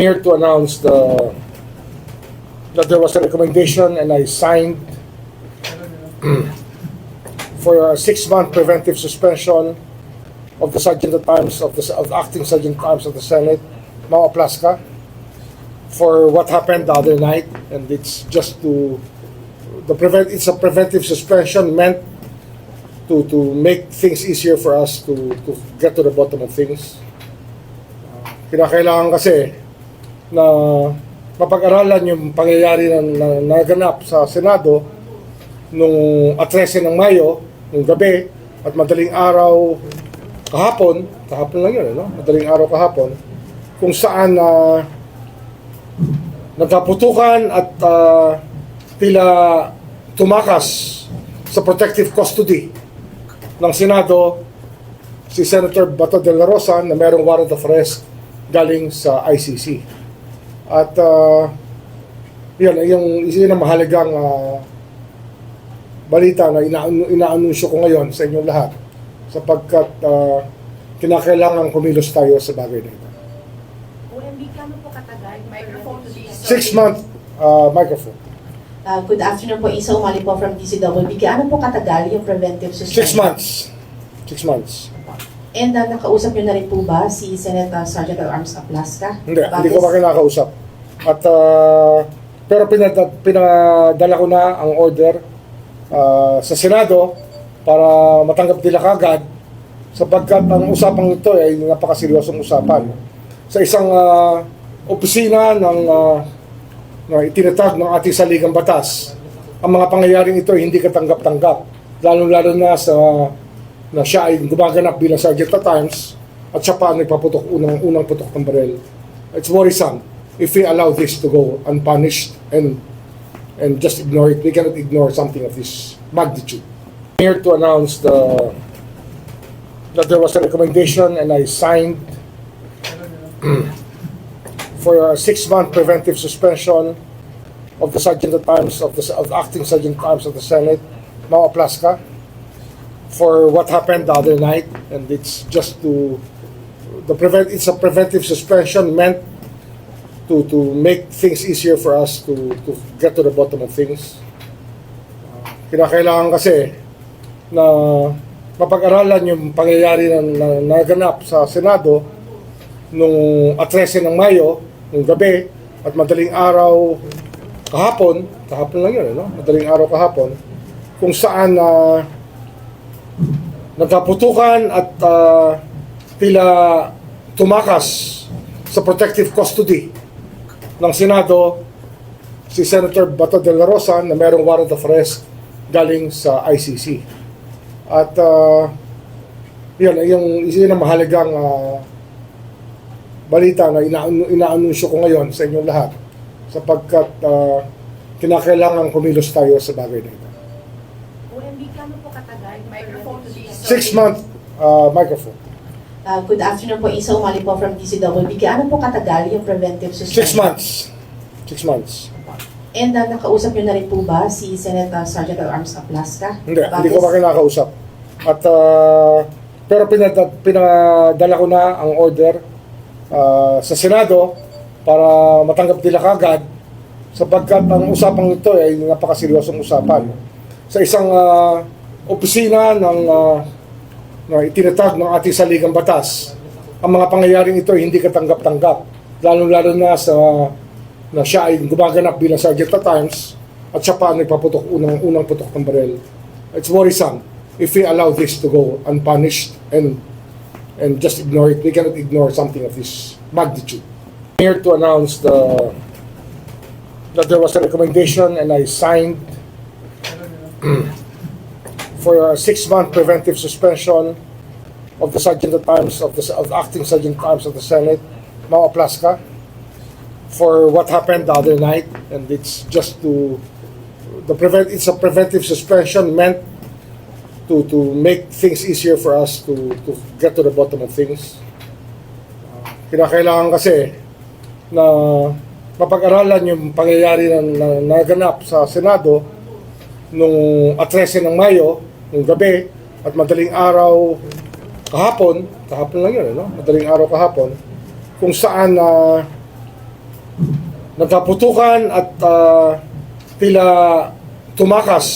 Here to announce that there was a recommendation and I signed for a 6-month preventive suspension of the Sergeant at Arms of the Acting Sergeant at Arms of the Senate, Mau Aplaska, for what happened the other night, and it's just it's a preventive suspension meant to make things easier for us to get to the bottom of things. Kinakailangan kasi na mapag-aralan yung pangyayari na naganap sa Senado nung 13 ng Mayo, nung gabi, at madaling araw kahapon lang yun, no? Madaling araw kahapon, kung saan nagkaputukan at tila tumakas sa protective custody ng Senado si Senator Bato de la Rosa na merong warrant of arrest galing sa ICC. At yun ang mahalagang balita na inaanunsyo ko ngayon sa inyong lahat sapagkat kinakailangan kumilos tayo sa bagay na ito. OMB, kano po katagal? Microphone please. 6-month microphone. Good afternoon po, Isa Umali po from DCWB. Ano po katagal yung preventive suspension? 6 months. And nakausap niyo na rin po ba si Senate Sergeant at Arms Aplaska? Hindi ko pa kinakausap. At pero pinadala ko na ang order sa Senado para matanggap nila kagad sapagkat ang usapang ito ay napakaseryosong usapan. Sa isang opisina na itinatag ng ating saligang batas, ang mga pangyayaring ito ay hindi katanggap-tanggap, lalo-lalo na na siya ay gumaganap bilang Sergeant at Arms at siya pa nagpaputok unang putok ng baril. It's worrisome if we allow this to go unpunished and just ignore it. We cannot ignore something of this magnitude. I'm here to announce that there was a recommendation and I signed for a 6-month preventive suspension of the Sergeant at Arms of the Acting Sergeant at Arms of the Senate, Mau Aplaska, for what happened the other night, and it's just it's a preventive suspension meant to make things easier for us to get to the bottom of things. Kinakailangan kasi na mapag-aralan yung pangyayari na naganap sa Senado nung 13 ng Mayo, nung gabi, at madaling araw kahapon lang yun, no? Madaling araw kahapon, kung saan nagkaputukan at tila tumakas sa protective custody ng Senado si Senator Bato de la Rosa na merong warrant of arrest galing sa ICC. At yun ang mahalagang balita na inaanunsyo ko ngayon sa inyong lahat sapagkat kinakailangan kumilos tayo sa bagay na ito. OMB, kano po katagal? Microphone please. 6-month microphone. Good afternoon po, Isa Umali po from DCWB. Ano po katagal yung preventive suspension? 6 months. And nakausap niyo na rin po ba si Senate Sergeant at Arms Aplaska? Hindi ko pa kinakausap. At pero pinadala ko na ang order sa Senado para matanggap nila kagad sapagkat ang usapang ito ay napakaseryosong usapan. Sa isang opisina na itinatag ng ating saligang batas, ang mga pangyayaring ito ay hindi katanggap-tanggap, lalo-lalo na na siya ay gumaganap bilang Sergeant at Arms at siya pa nagpaputok unang putok ng baril. It's worrisome if we allow this to go unpunished and just ignore it. We cannot ignore something of this magnitude. I'm here to announce that there was a recommendation and I signed for a 6-month preventive suspension of the Sergeant at Arms of the Acting Sergeant at Arms of the Senate, Mau Aplaska, for what happened the other night, and it's just it's a preventive suspension meant to make things easier for us to get to the bottom of things. Kinakailangan kasi na mapag-aralan yung pangyayari na naganap sa Senado nung 13 ng Mayo, nung gabi, at madaling araw kahapon lang yun, no? Madaling araw kahapon, kung saan nagkaputukan at tila tumakas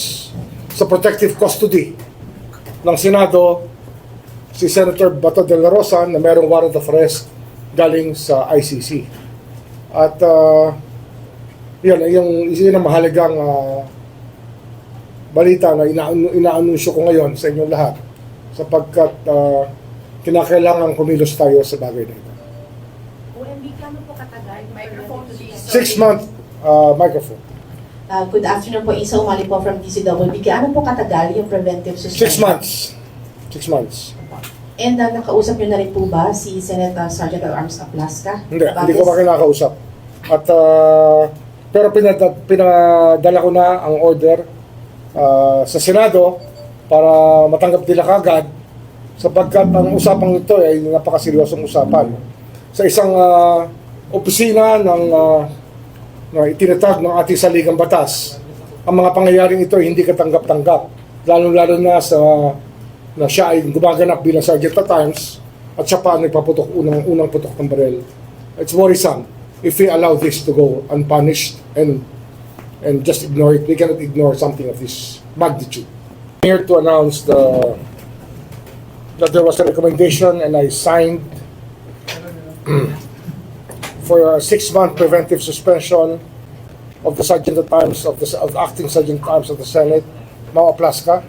sa protective custody ng Senado si Senator Bato de la Rosa na mayroong warrant of arrest galing sa ICC. At yun ang mahalagang balita na inaanunsyo ko ngayon sa inyong lahat sapagkat kinakailangan kumilos tayo sa bagay na ito. OMB, kano po katagal? Microphone please. 6 month microphone. Good afternoon po, Isa Umali po from DCWB. Gaano po katagal yung preventive 6 suspension? months. 6 months. And nakausap niyo na rin po ba si Senator Sergeant at Arms Aplaska? Hindi ko pa kinakausap. At pero pinadala ko na ang order sa Senado para matanggap nila kagad sapagkat ang usapang ito ay napakaseryosong usapan. Sa isang opisina na itinatag ng ating saligang batas, ang mga pangyayaring ito ay hindi katanggap-tanggap, lalo-lalo na na siya ay gumaganap bilang sergeant at arms at siya pa nagpaputok unang putok ng baril. It's worrisome if we allow this to go unpunished and just ignore it. We cannot ignore something of this magnitude. I'm here to announce that there was a recommendation and I signed for a 6-month preventive suspension of the Sergeant at Arms of the Acting Sergeant at Arms of the Senate, Mau Aplaska,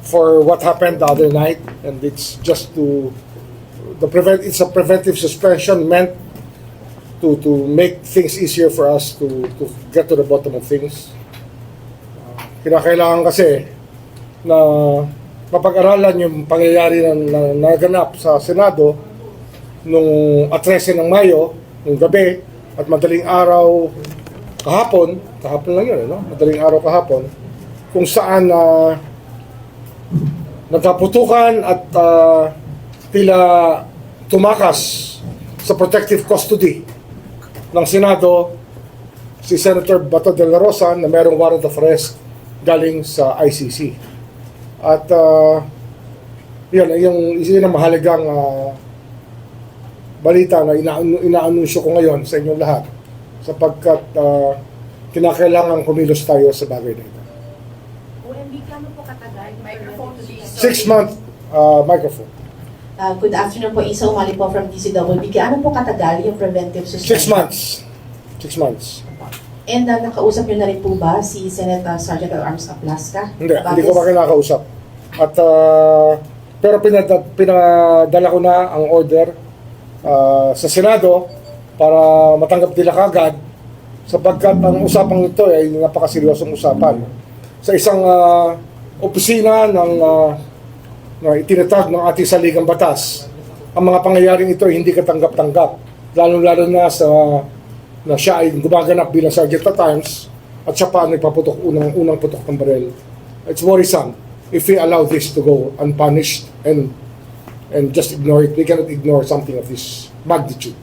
for what happened the other night, and it's just it's a preventive suspension meant to make things easier for us to get to the bottom of things. Kinakailangan kasi na mapag-aralan yung pangyayari na naganap sa Senado nung 13 ng Mayo, nung gabi, at madaling araw kahapon lang yun, no? Madaling araw kahapon, kung saan nagkaputukan at tila tumakas sa protective custody ng Senado si Senator Bato de la Rosa na mayroong warrant of arrest galing sa ICC. At yun ang mahalagang balita na inaanunsyo ko ngayon sa inyong lahat sapagkat kinakailangan kumilos tayo sa bagay na ito. OMB, kano po katagal? Microphone please. 6 month microphone. Good afternoon po, Isa Umali po from DCWB. Gaano po katagal yung preventive 6 suspension? months. 6 months. And nakausap niyo na rin po ba si Senator Sergeant at Arms Aplaska? Hindi ko pa kinakausap. At pero pinadala ko na ang order sa Senado para matanggap nila kagad sapagkat ang usapang ito ay napakaseryosong usapan. Sa isang opisina na itinatag ng ating saligang batas, ang mga pangyayaring ito ay hindi katanggap-tanggap, lalo-lalo na na siya ay gumaganap bilang sergeant at arms at siya pa nagpaputok unang putok ng baril. It's worrisome if we allow this to go unpunished and just ignore it. We cannot ignore something of this magnitude.